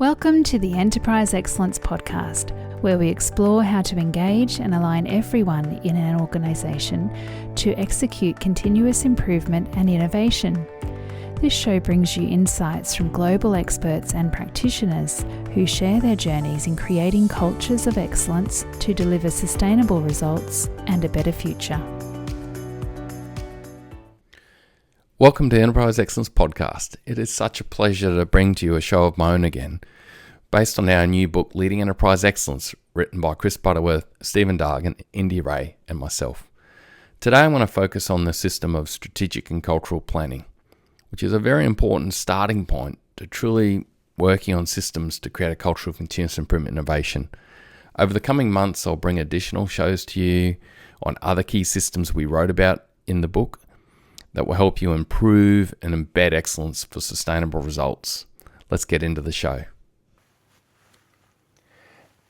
Welcome to the Enterprise Excellence Podcast, where we explore how to engage and align everyone in an organisation to execute continuous improvement and innovation. This show brings you insights from global experts and practitioners who share their journeys in creating cultures of excellence to deliver sustainable results and a better future. Welcome to Enterprise Excellence Podcast. It is such a pleasure to bring to you a show of my own again, based on our new book, Leading Enterprise Excellence, written by Chris Butterworth, Stephen Dargan, Indy Ray, and myself. Today I want to focus on the system of strategic and cultural planning, which is a very important starting point to truly working on systems to create a culture of continuous improvement innovation. Over the coming months, I'll bring additional shows to you on other key systems we wrote about in the book that will help you improve and embed excellence for sustainable results. Let's get into the show.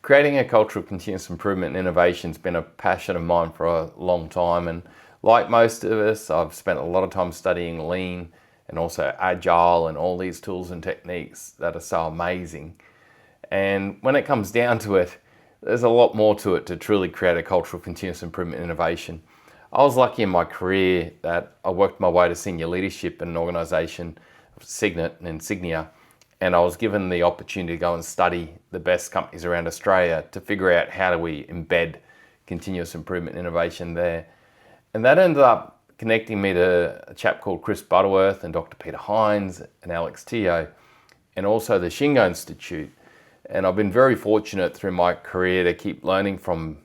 Creating a culture of continuous improvement and innovation has been a passion of mine for a long time, and like most of us, I've spent a lot of time studying lean and also agile and all these tools and techniques that are so amazing. And when it comes down to it, there's a lot more to it to truly create a culture of continuous improvement and innovation. I was lucky in my career that I worked my way to senior leadership in an organisation, Signet and Insignia, and I was given the opportunity to go and study the best companies around Australia to figure out how do we embed continuous improvement innovation there. And that ended up connecting me to a chap called Chris Butterworth and Dr. Peter Hines and Alex Teo, and also the Shingo Institute. And I've been very fortunate through my career to keep learning from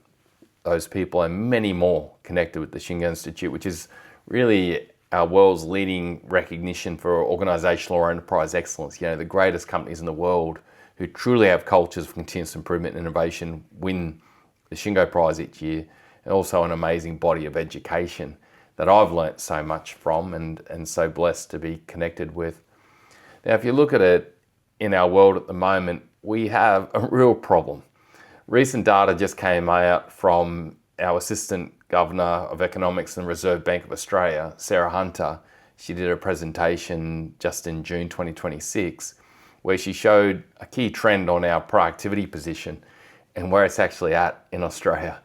those people and many more connected with the Shingo Institute, which is really our world's leading recognition for organisational or enterprise excellence. You know, the greatest companies in the world who truly have cultures of continuous improvement and innovation win the Shingo Prize each year, and also an amazing body of education that I've learnt so much from and so blessed to be connected with. Now, if you look at it in our world at the moment, we have a real problem. Recent data just came out from our Assistant Governor of Economics and Reserve Bank of Australia, Sarah Hunter. She did a presentation just in June 2026 where she showed a key trend on our productivity position and where it's actually at in Australia.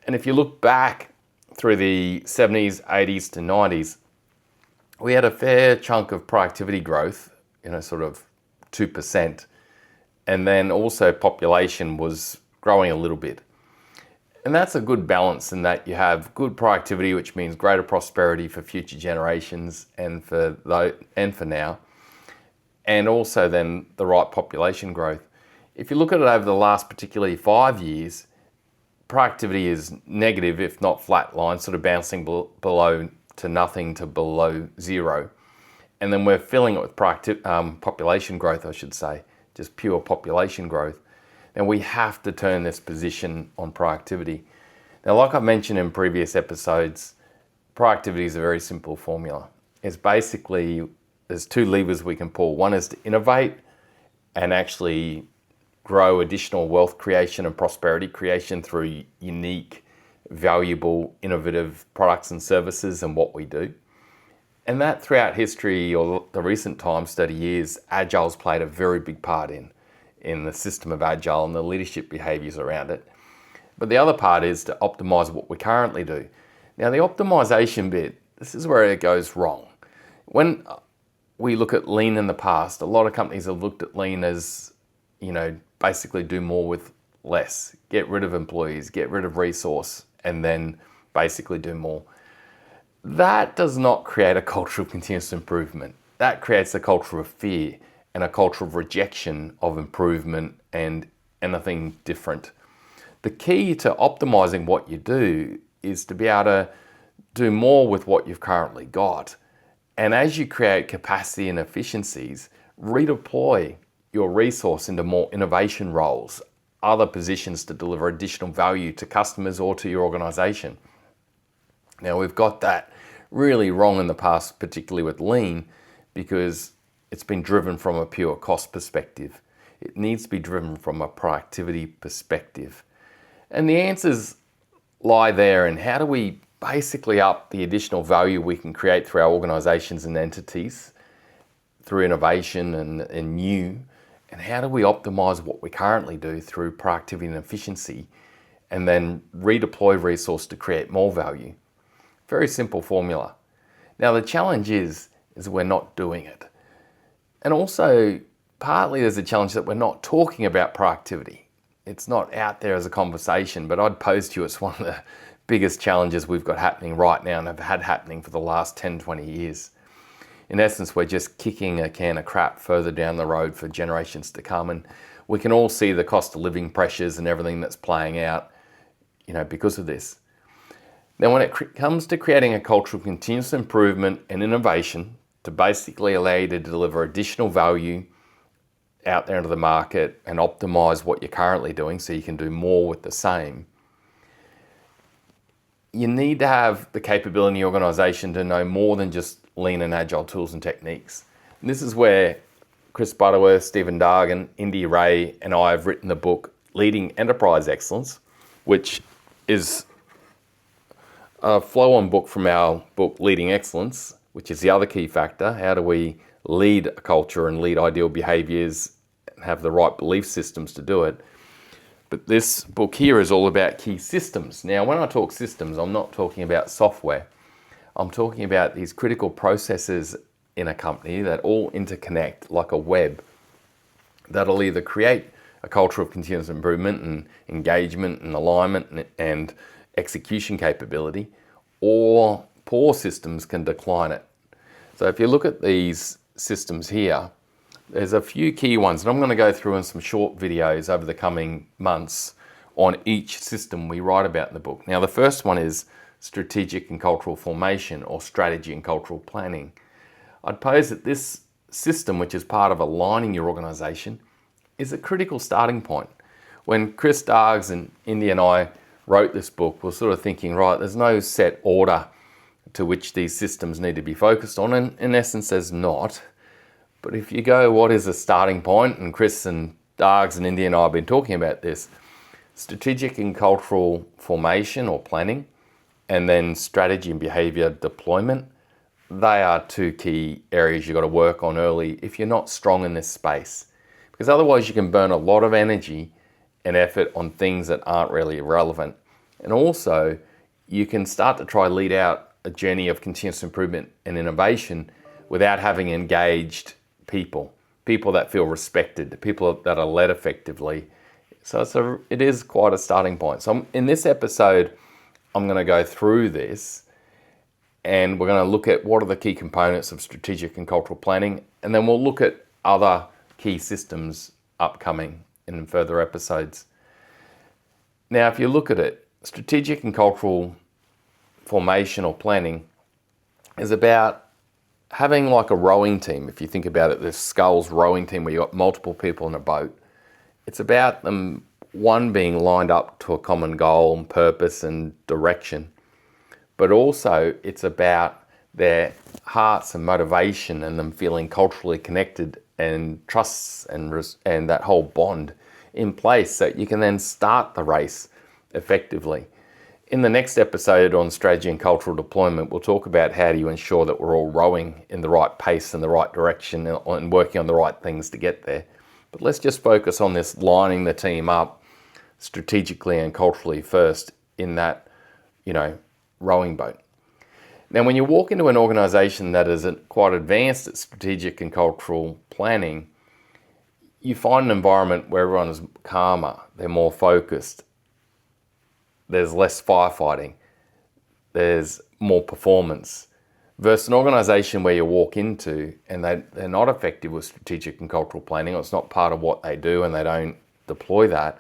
And if you look back through the 70s, 80s to 90s, we had a fair chunk of productivity growth, sort of 2%. And then also population was growing a little bit. And that's a good balance in that you have good productivity, which means greater prosperity for future generations and for now, and also then the right population growth. If you look at it over the last particularly 5 years, productivity is negative, if not flat line, sort of bouncing below to nothing to below zero. And then we're filling it with population growth, I should say, just pure population growth. And we have to turn this position on productivity. Now, like I've mentioned in previous episodes, productivity is a very simple formula. It's basically, there's two levers we can pull. One is to innovate and actually grow additional wealth creation and prosperity creation through unique, valuable, innovative products and services and what we do. And that throughout history or the recent times, 30 years, Agile's played a very big part in the system of Agile and the leadership behaviours around it. But the other part is to optimise what we currently do. Now, the optimisation bit, this is where it goes wrong. When we look at lean in the past, a lot of companies have looked at lean as, basically do more with less. Get rid of employees, get rid of resource, and then basically do more. That does not create a culture of continuous improvement. That creates a culture of fear and a culture of rejection of improvement and anything different. The key to optimizing what you do is to be able to do more with what you've currently got. And as you create capacity and efficiencies, redeploy your resource into more innovation roles, other positions to deliver additional value to customers or to your organization. Now, we've got that really wrong in the past, particularly with lean, because it's been driven from a pure cost perspective. It needs to be driven from a productivity perspective. And the answers lie there in how do we basically up the additional value we can create through our organisations and entities through innovation and new, And how do we optimize what we currently do through productivity and efficiency and then redeploy resource to create more value? Very simple formula. Now the challenge is we're not doing it. And also partly there's a challenge that we're not talking about productivity. It's not out there as a conversation, but I'd pose to you it's one of the biggest challenges we've got happening right now and have had happening for the last 10, 20 years. In essence, we're just kicking a can of crap further down the road for generations to come. And we can all see the cost of living pressures and everything that's playing out, because of this. Now, when it comes to creating a culture of continuous improvement and innovation to basically allow you to deliver additional value out there into the market and optimize what you're currently doing so you can do more with the same, you need to have the capability in the organization to know more than just lean and agile tools and techniques. And this is where Chris Butterworth, Stephen Dargan, Indy Ray, and I have written the book Leading Enterprise Excellence, which is a flow-on book from our book Leading Excellence, which is the other key factor. How do we lead a culture and lead ideal behaviors and have the right belief systems to do it? But this book here is all about key systems. Now, when I talk systems, I'm not talking about software. I'm talking about these critical processes in a company that all interconnect like a web that'll either create a culture of continuous improvement and engagement and alignment and execution capability, or poor systems can decline it. So if you look at these systems here, there's a few key ones, and I'm going to go through in some short videos over the coming months on each system we write about in the book. Now, the first one is strategic and cultural formation, or strategy and cultural planning. I'd pose that this system, which is part of aligning your organization, is a critical starting point. When Chris Dargs and Indy and I wrote this book, we're sort of thinking, right, there's no set order to which these systems need to be focused on, and in essence there's not. But if you go, what is a starting point? And Chris and Dargs and Indy and I have been talking about this. Strategic and cultural formation or planning, and then strategy and behavior deployment. They are two key areas you've got to work on early if you're not strong in this space. Because otherwise you can burn a lot of energy and effort on things that aren't really relevant. And also, you can start to try lead out a journey of continuous improvement and innovation without having engaged people that feel respected, people that are led effectively. So it is quite a starting point. So in this episode, I'm going to go through this and we're going to look at what are the key components of strategic and cultural planning, and then we'll look at other key systems upcoming in further episodes. Now, if you look at it, strategic and cultural formation or planning is about having like a rowing team. If you think about it, this Sculls rowing team where you've got multiple people in a boat. It's about them, one, being lined up to a common goal and purpose and direction, but also it's about their hearts and motivation and them feeling culturally connected and trusts and that whole bond in place so you can then start the race effectively. In the next episode on strategy and cultural deployment, we'll talk about how do you ensure that we're all rowing in the right pace and the right direction and working on the right things to get there. But let's just focus on this lining the team up strategically and culturally first in that, rowing boat. Now, when you walk into an organization that is quite advanced at strategic and cultural planning, you find an environment where everyone is calmer, they're more focused, there's less firefighting, there's more performance, versus an organization where you walk into and they're not effective with strategic and cultural planning, or it's not part of what they do and they don't deploy that.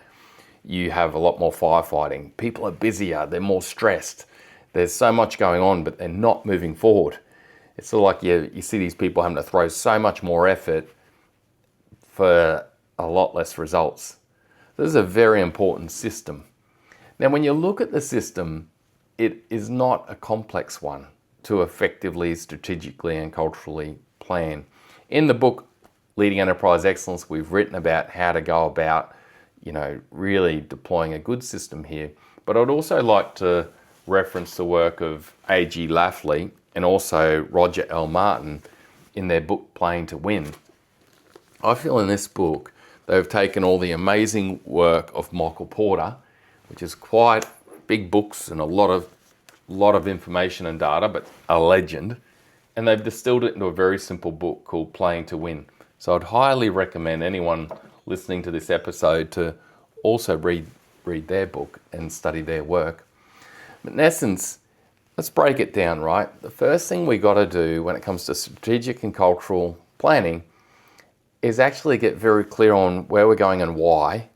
You have a lot more firefighting. People are busier, they're more stressed. There's so much going on, but they're not moving forward. It's sort of like you see these people having to throw so much more effort for a lot less results. This is a very important system. Now, when you look at the system, it is not a complex one to effectively, strategically, and culturally plan. In the book, Leading Enterprise Excellence, we've written about how to go about, really deploying a good system here. But I'd also like to reference the work of A.G. Lafley and also Roger L. Martin in their book, Playing to Win. I feel in this book, they've taken all the amazing work of Michael Porter, which is quite big books and a lot of information and data, but a legend, and they've distilled it into a very simple book called Playing to Win. So I'd highly recommend anyone listening to this episode to also read their book and study their work. But in essence, let's break it down, right? The first thing we got to do when it comes to strategic and cultural planning is actually get very clear on where we're going and why,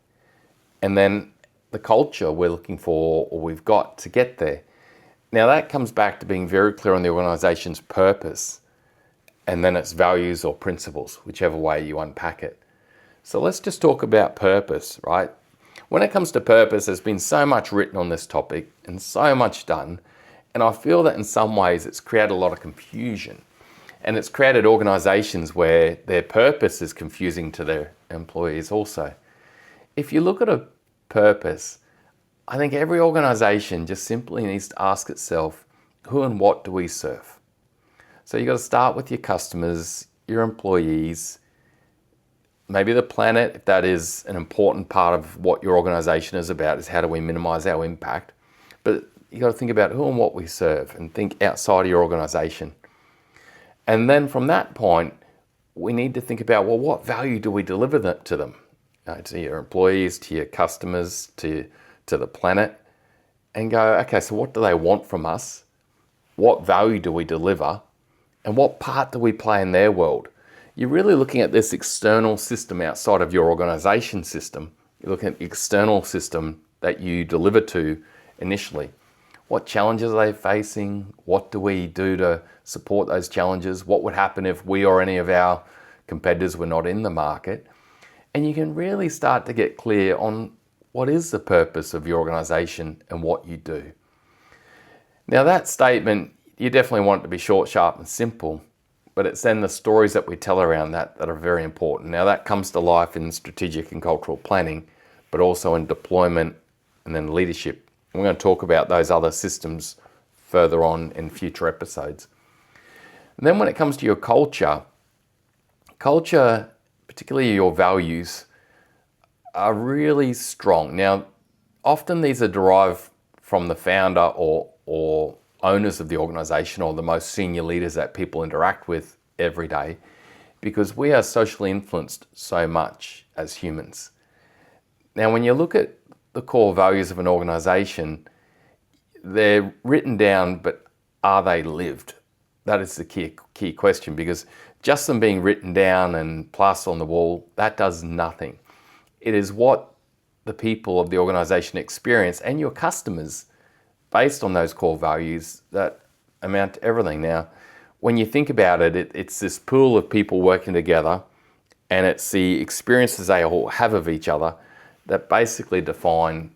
and then the culture we're looking for or we've got to get there. Now that comes back to being very clear on the organisation's purpose and then its values or principles, whichever way you unpack it. So let's just talk about purpose, right? When it comes to purpose, there's been so much written on this topic and so much done, and I feel that in some ways it's created a lot of confusion. And it's created organisations where their purpose is confusing to their employees also. If you look at a purpose, I think every organisation just simply needs to ask itself, who and what do we serve? So you've got to start with your customers, your employees, maybe the planet, if that is an important part of what your organisation is about, is how do we minimise our impact. But you've got to think about who and what we serve and think outside of your organisation. And then from that point, we need to think about, well, what value do we deliver to them? To your employees, to your customers, to the planet, and go, okay, so what do they want from us? What value do we deliver? And what part do we play in their world? You're really looking at this external system outside of your organisation system. You're looking at the external system that you deliver to initially. What challenges are they facing? What do we do to support those challenges? What would happen if we or any of our competitors were not in the market? And you can really start to get clear on what is the purpose of your organisation and what you do. Now that statement, you definitely want it to be short, sharp and simple, but it's then the stories that we tell around that are very important. Now that comes to life in strategic and cultural planning, but also in deployment and then leadership. We're going to talk about those other systems further on in future episodes. And then when it comes to your culture, particularly your values, are really strong. Now, often these are derived from the founder or owners of the organisation or the most senior leaders that people interact with every day, because we are socially influenced so much as humans. Now, when you look at the core values of an organisation, they're written down, but are they lived? That is the key question, because just them being written down and plastered on the wall, that does nothing. It is what the people of the organisation experience and your customers based on those core values that amount to everything. Now, when you think about it, it's this pool of people working together, and it's the experiences they all have of each other that basically define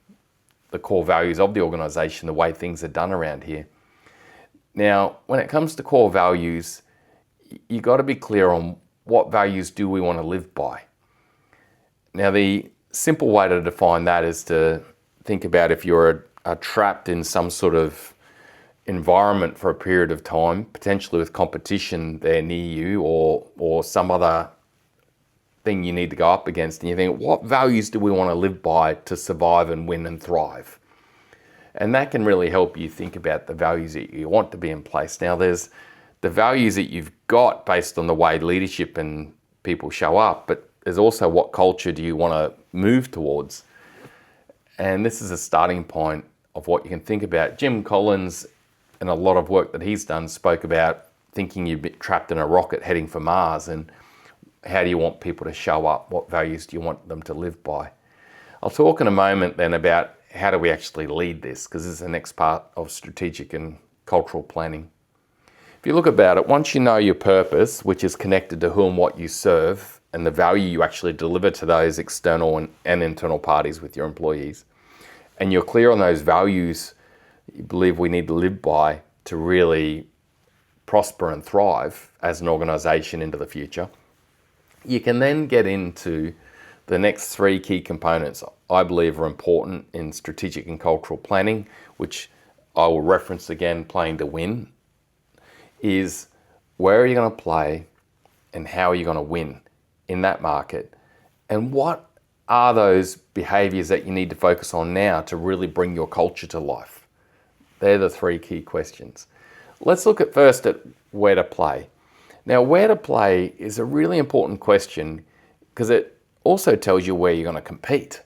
the core values of the organisation, the way things are done around here. Now, when it comes to core values, you've got to be clear on what values do we want to live by. Now, the simple way to define that is to think about if you're trapped in some sort of environment for a period of time, potentially with competition there near you or some other thing you need to go up against, and you think, what values do we want to live by to survive and win and thrive? And that can really help you think about the values that you want to be in place. Now, there's the values that you've got based on the way leadership and people show up, but there's also what culture do you want to move towards? And this is a starting point of what you can think about. Jim Collins, and a lot of work that he's done, spoke about thinking you're trapped in a rocket heading for Mars, and how do you want people to show up? What values do you want them to live by? I'll talk in a moment then about how do we actually lead this, because this is the next part of strategic and cultural planning. If you look about it, once you know your purpose, which is connected to who and what you serve, and the value you actually deliver to those external and internal parties with your employees, and you're clear on those values you believe we need to live by to really prosper and thrive as an organisation into the future, you can then get into the next three key components I believe are important in strategic and cultural planning, which I will reference again, playing to win, is where are you going to play and how are you going to win in that market? And what are those behaviors that you need to focus on now to really bring your culture to life? They're the three key questions. Let's look at first at where to play. Now, where to play is a really important question because it also tells you where you're going to compete.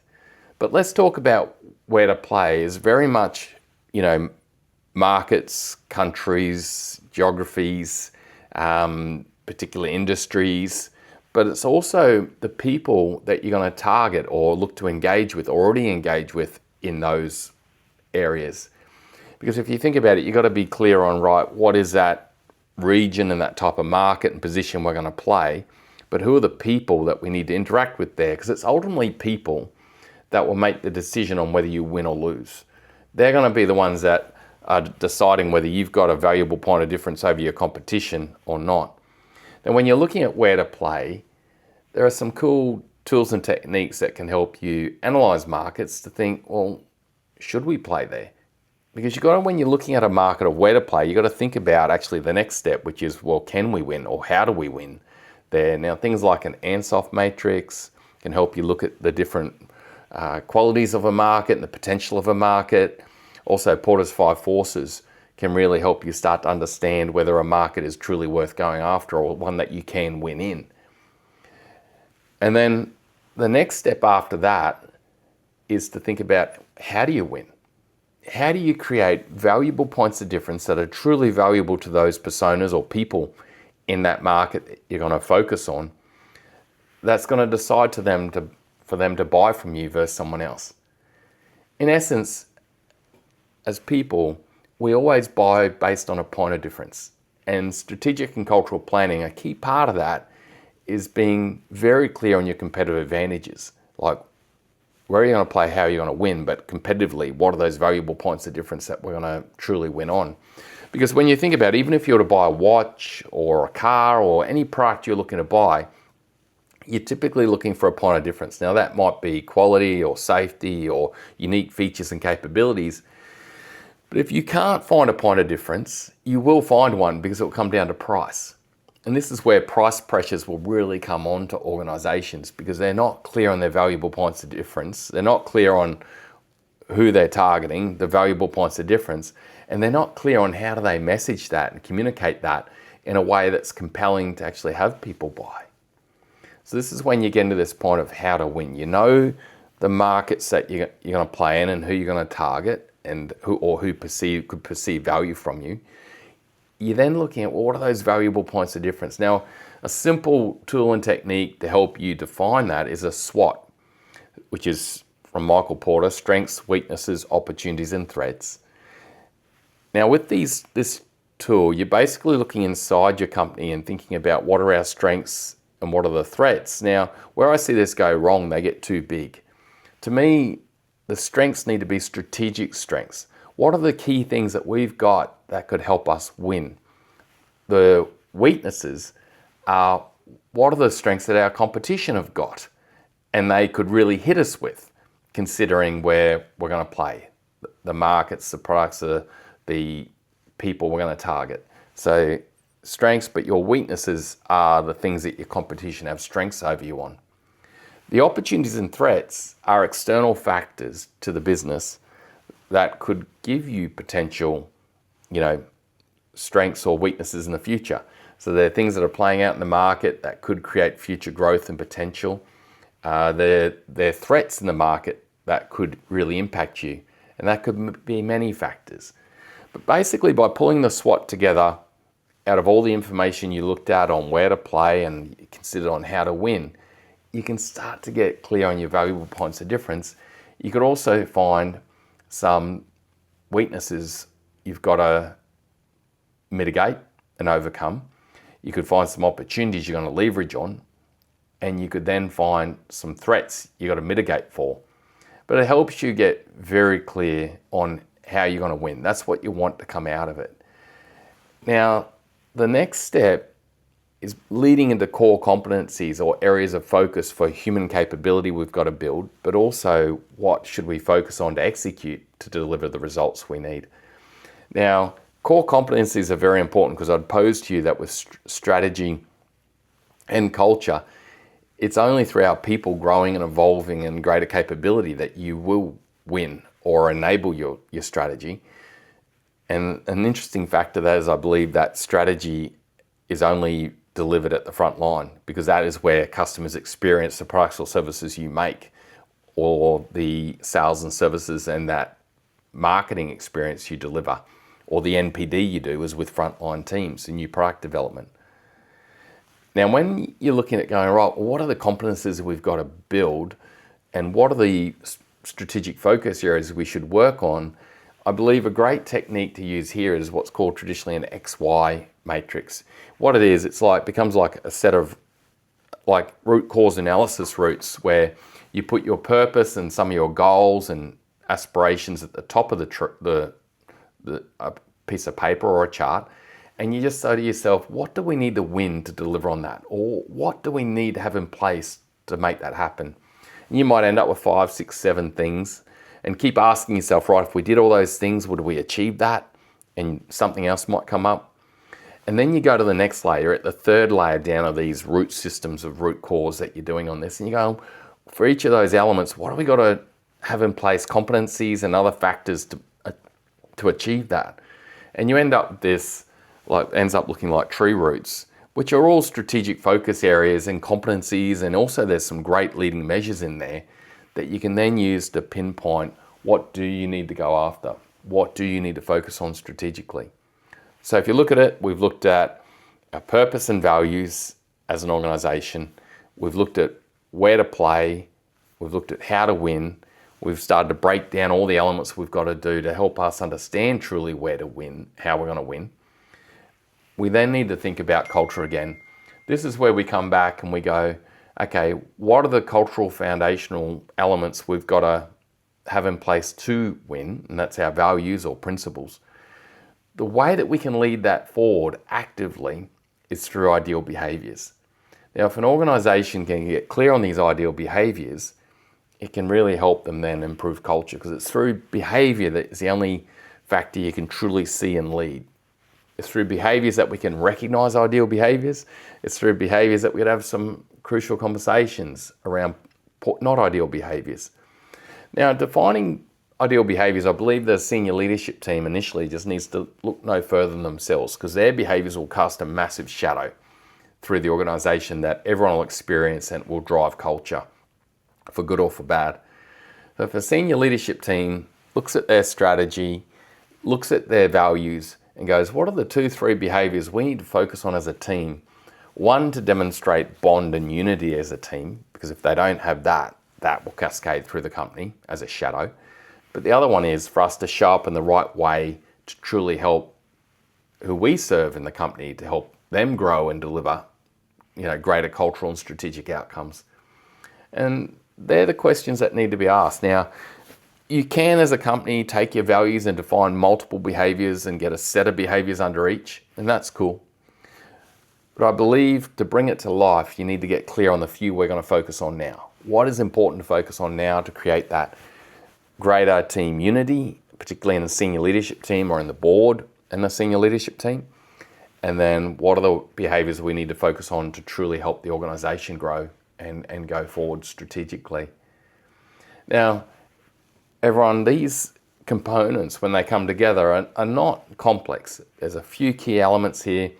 But let's talk about where to play is very much, markets, countries, geographies, particular industries, but it's also the people that you're going to target or look to engage with, or already engage with in those areas. Because if you think about it, you've got to be clear on, right, what is that region and that type of market and position we're going to play, but who are the people that we need to interact with there? Because it's ultimately people that will make the decision on whether you win or lose. They're going to be the ones that are deciding whether you've got a valuable point of difference over your competition or not. Then when you're looking at where to play, there are some cool tools and techniques that can help you analyze markets to think, well, should we play there? Because when you're looking at a market of where to play, you've got to think about actually the next step, which is, well, can we win or how do we win there? Now, things like an Ansoff matrix can help you look at the different qualities of a market and the potential of a market. Also, Porter's 5 forces can really help you start to understand whether a market is truly worth going after or one that you can win in. And then the next step after that is to think about, how do you win? How do you create valuable points of difference that are truly valuable to those personas or people in that market that you're going to focus on, that's going to decide for them to buy from you versus someone else? In essence, as people, we always buy based on a point of difference. And strategic and cultural planning, a key part of that is being very clear on your competitive advantages. Like, where are you going to play, how are you going to win, but competitively, what are those valuable points of difference that we're going to truly win on? Because when you think about it, even if you were to buy a watch or a car or any product you're looking to buy, you're typically looking for a point of difference. Now, that might be quality or safety or unique features and capabilities. But if you can't find a point of difference, you will find one because it will come down to price. And this is where price pressures will really come on to organisations, because they're not clear on their valuable points of difference. They're not clear on who they're targeting, the valuable points of difference, and they're not clear on how do they message that and communicate that in a way that's compelling to actually have people buy. So this is when you get into this point of how to win. You know the markets that you're going to play in and who you're going to target and who could perceive value from you. You're then looking at, well, what are those valuable points of difference? Now, a simple tool and technique to help you define that is a SWOT, which is from Michael Porter: strengths, weaknesses, opportunities, and threats. Now, with this tool, you're basically looking inside your company and thinking about what are our strengths and what are the threats. Now, where I see this go wrong, they get too big. To me, the strengths need to be strategic strengths. What are the key things that we've got that could help us win? The weaknesses are, what are the strengths that our competition have got and they could really hit us with, considering where we're going to play, the markets, the products, the people we're going to target. So strengths, but your weaknesses are the things that your competition have strengths over you on. The opportunities and threats are external factors to the business that could give you potential, strengths or weaknesses in the future. So they're things that are playing out in the market that could create future growth and potential. They're threats in the market that could really impact you. And that could be many factors. But basically, by pulling the SWOT together out of all the information you looked at on where to play and considered on how to win, you can start to get clear on your valuable points of difference. You could also find some weaknesses you've got to mitigate and overcome. You could find some opportunities you're going to leverage on, and you could then find some threats you've got to mitigate for. But it helps you get very clear on how you're going to win. That's what you want to come out of it. Now, the next step is leading into core competencies or areas of focus for human capability we've got to build, but also what should we focus on to execute to deliver the results we need. Now, core competencies are very important because I'd pose to you that with strategy and culture, it's only through our people growing and evolving and greater capability that you will win or enable your strategy. And an interesting factor that is, I believe that strategy is only delivered at the front line, because that is where customers experience the products or services you make, or the sales and services and that marketing experience you deliver, or the NPD you do is with frontline teams and new product development. Now, when you're looking at going, right, what are the competencies we've got to build and what are the strategic focus areas we should work on, I believe a great technique to use here is what's called traditionally an XY matrix. What it is, becomes like a set of like root cause analysis routes where you put your purpose and some of your goals and aspirations at the top of the piece of paper or a chart, and you just say to yourself, what do we need to win to deliver on that? Or what do we need to have in place to make that happen? And you might end up with 5, 6, 7 things and keep asking yourself, right, if we did all those things, would we achieve that? And something else might come up. And then you go to the next layer, at the third layer down of these root systems of root cause that you're doing on this. And you go, for each of those elements, what have we got to have in place, competencies and other factors to achieve that? And you end up with this, ends up looking like tree roots, which are all strategic focus areas and competencies, and also there's some great leading measures in there that you can then use to pinpoint what do you need to go after, what do you need to focus on strategically. So if you look at it, we've looked at our purpose and values as an organisation, we've looked at where to play, we've looked at how to win, we've started to break down all the elements we've got to do to help us understand truly where to win, how we're going to win. We then need to think about culture again. This is where we come back and we go, okay, what are the cultural foundational elements we've got to have in place to win? And that's our values or principles. The way that we can lead that forward actively is through ideal behaviours. Now, if an organisation can get clear on these ideal behaviours, it can really help them then improve culture, because it's through behaviour that is the only factor you can truly see and lead. It's through behaviours that we can recognise ideal behaviours. It's through behaviours that we could have some crucial conversations around not ideal behaviours. Now, defining ideal behaviours, I believe the senior leadership team initially just needs to look no further than themselves, because their behaviours will cast a massive shadow through the organisation that everyone will experience and will drive culture, for good or for bad. So if a senior leadership team looks at their strategy, looks at their values, and goes, what are the 2, 3 behaviours we need to focus on as a team? One, to demonstrate bond and unity as a team, because if they don't have that, that will cascade through the company as a shadow. But the other one is for us to show up in the right way to truly help who we serve in the company, to help them grow and deliver, greater cultural and strategic outcomes. And they're the questions that need to be asked. Now, you can, as a company, take your values and define multiple behaviours and get a set of behaviours under each, and that's cool. But I believe to bring it to life, you need to get clear on the few we're going to focus on now. What is important to focus on now to create that greater team unity, particularly in the senior leadership team or in the board and the senior leadership team? And then what are the behaviours we need to focus on to truly help the organisation grow and go forward strategically? Now, everyone, these components, when they come together, are not complex. There's a few key elements here,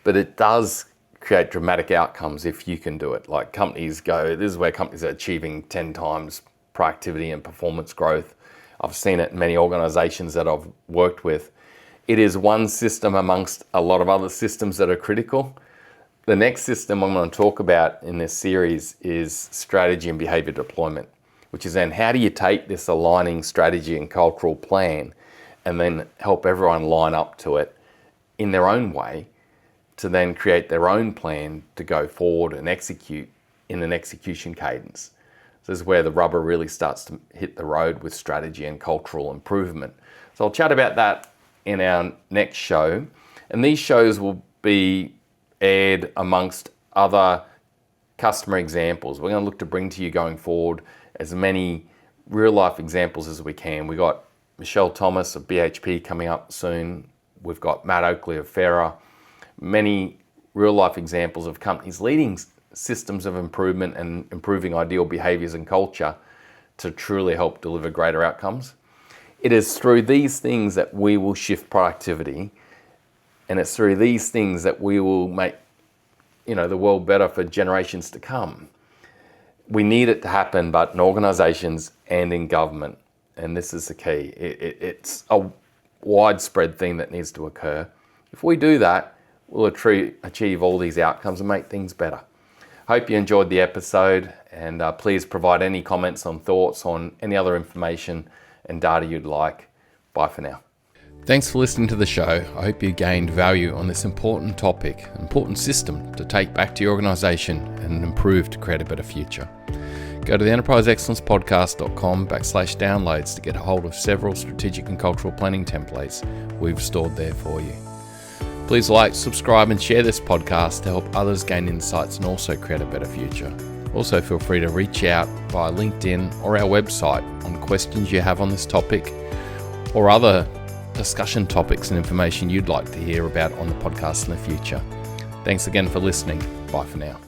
but it does create dramatic outcomes if you can do it. Like companies go, this is where companies are achieving 10 times productivity and performance growth. I've seen it in many organisations that I've worked with. It is one system amongst a lot of other systems that are critical. The next system I'm going to talk about in this series is strategy and behaviour deployment, which is then how do you take this aligning strategy and cultural plan and then help everyone line up to it in their own way to then create their own plan to go forward and execute in an execution cadence. So this is where the rubber really starts to hit the road with strategy and cultural improvement. So I'll chat about that in our next show. And these shows will be aired amongst other customer examples. We're going to look to bring to you going forward as many real life examples as we can. We got Michelle Thomas of BHP coming up soon. We've got Matt Oakley of Farah. Many real life examples of companies leading systems of improvement and improving ideal behaviours and culture to truly help deliver greater outcomes. It is through these things that we will shift productivity, and it's through these things that we will make the world better for generations to come. We need it to happen, but in organisations and in government, and this is the key. It's a widespread thing that needs to occur. If we do that, we'll achieve all these outcomes and make things better. Hope you enjoyed the episode, and please provide any comments on thoughts on any other information and data you'd like. Bye for now. Thanks for listening to the show. I hope you gained value on this important topic, important system to take back to your organisation and improve to create a better future. Go to the enterpriseexcellencepodcast.com/downloads to get a hold of several strategic and cultural planning templates we've stored there for you. Please like, subscribe and share this podcast to help others gain insights and also create a better future. Also feel free to reach out via LinkedIn or our website on questions you have on this topic or other discussion topics and information you'd like to hear about on the podcast in the future. Thanks again for listening. Bye for now.